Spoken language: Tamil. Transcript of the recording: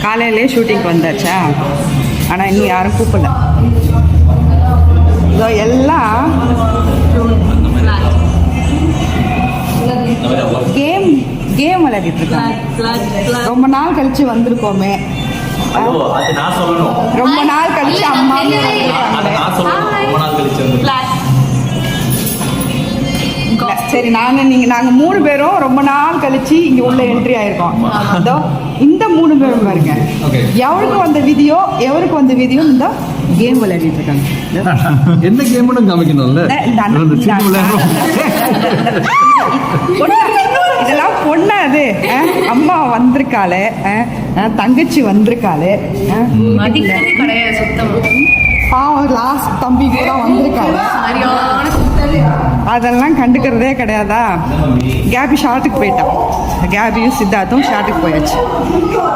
காலையிலே ஷூட்டிங்க்கு வந்தாச்சா, ஆனால் இன்னும் யாரும் கூப்பிடல. இதோ எல்லாம் கேம் விளையாடிட்டு இருக்காங்க. ரொம்ப நாள் கழிச்சு வந்திருக்கோமே, ரொம்ப நாள் கழிச்சு அம்மா சரி நாங்கள் 3 பேரும் ரொம்ப நாள் கழிச்சு இங்கே உள்ள என்ட்ரி ஆயிருக்கோம். அதோ இந்த 3 பேரும் பாருங்க, எவருக்கு வந்த வீடியோ இந்த கேம் விளையாடிட்டு இருக்காங்க. என்ன கேம்னு காமிக்கணும்ல, இதெல்லாம் பொண்ணாது. அம்மா வந்திருக்காளே, தங்கச்சி வந்திருக்காளே, பாவம் லாஸ்ட் தம்பி கூட வந்திருக்காங்க. அதெல்லாம் கண்டுக்கிறதே கிடையாதா. கேபி ஷார்ட்டுக்கு போயிட்டான். கேபியும் சித்தார்த்தும் ஷார்ட்டுக்கு போயாச்சு.